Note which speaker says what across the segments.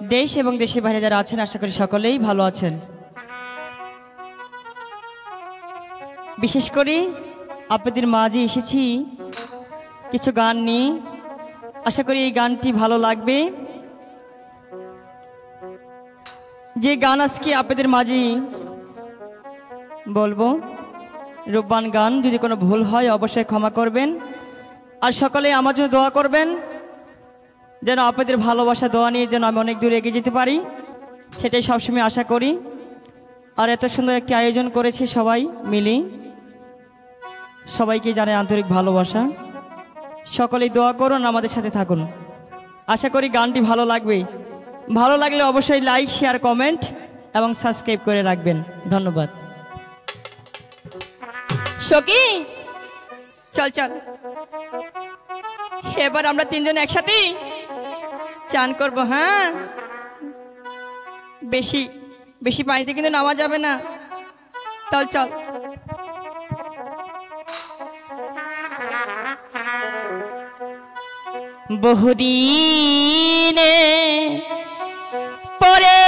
Speaker 1: দেশ এবং দেশের বাইরে যারা আছেন আশা করি সকলেই ভালো আছেন। বিশেষ করে আপনাদের মাঝে এসেছি কিছু গান নিয়ে। আশা করি এই গানটি ভালো লাগবে। যে গান আজকে আপনাদের মাঝে বলবো রূপবান গান, যদি কোনো ভুল হয় অবশ্যই ক্ষমা করবেন। আর সকলে আমার জন্য দোয়া করবেন যেন আপনাদের ভালোবাসা দোয়া নিয়ে যেন আমি অনেক দূর এগিয়ে যেতে পারি, সেটাই সবসময় আশা করি। আর এত সুন্দর একটি আয়োজন করেছে সবাই মিলে, সবাইকে জানাই আন্তরিক ভালোবাসা। সকলেই দোয়া করুন, আমাদের সাথে থাকুন। আশা করি গানটি ভালো লাগবে। ভালো লাগলে অবশ্যই লাইক, শেয়ার, কমেন্ট এবং সাবস্ক্রাইব করে রাখবেন। ধন্যবাদ। সখী চল চল, এবার আমরা তিনজন একসাথে চান করব। হ্যাঁ, বেশি বেশি পানিতে কিন্তু নামা যাবে না। চল চল। বহুদিনে পরে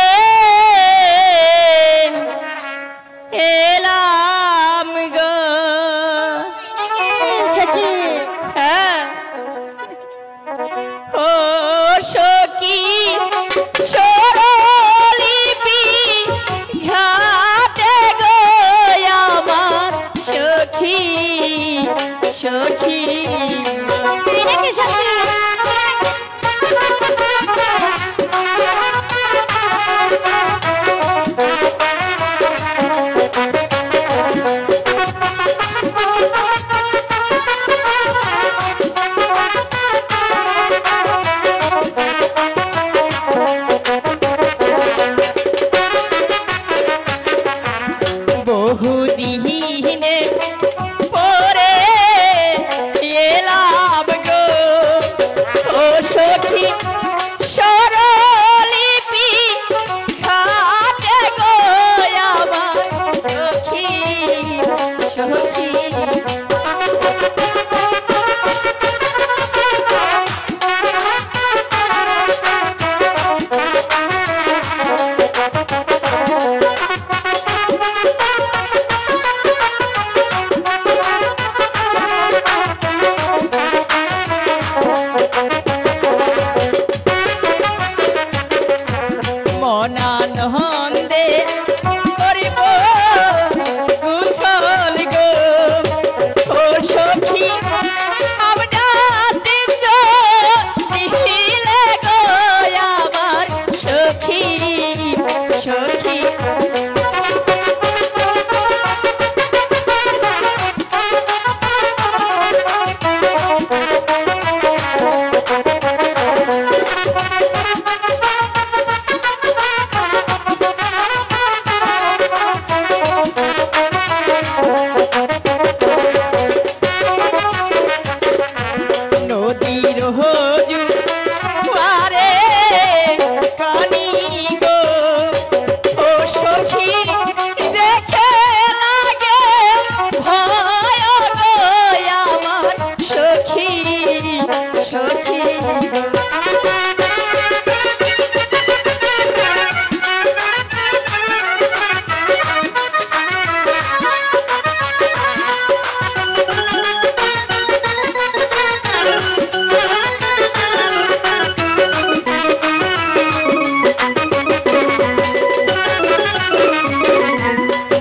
Speaker 1: এলাম গো। হ্যাঁ ও সখী সরলিপি ঘাটে গো আমার সখী সখী। বহুদিনে পরে এলাম গো ও সখী সরলিপি ঘাটে গো আমার সখী সখী। মনানন্দে করিব গুছল গো ও সখী আমরা তিনজন মিলে গো আমার সখী সখী। নদীর হজু আরে পানি গো ও সখী দেখে লাগে ভয় গো আমার সখী সখী।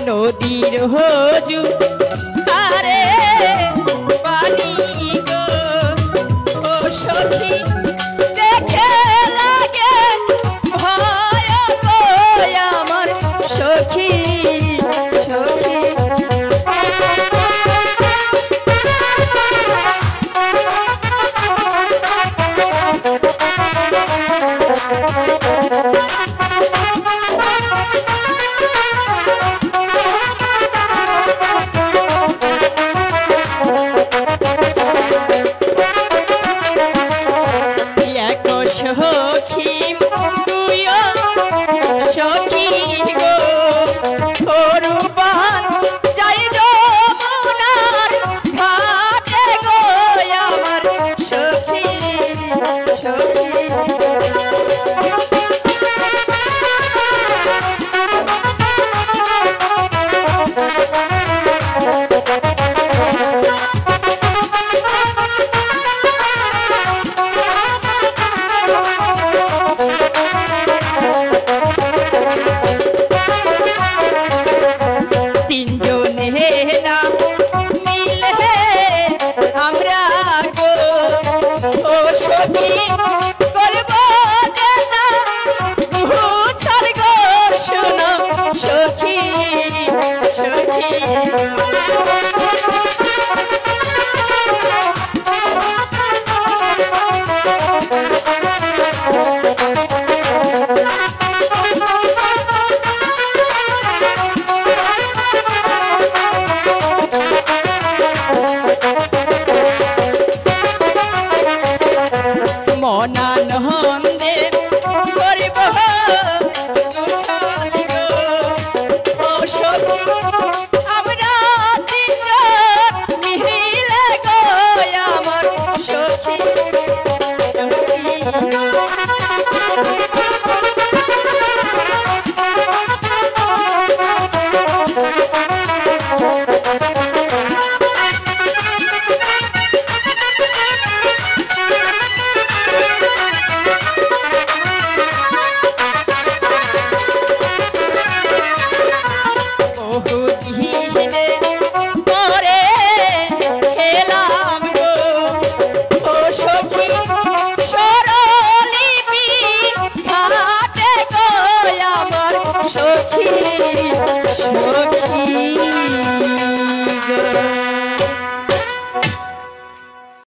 Speaker 1: নদীর হজু আরে পানি গো ও সখী দেখে লাগে ভয় গো আমার সখী সখী।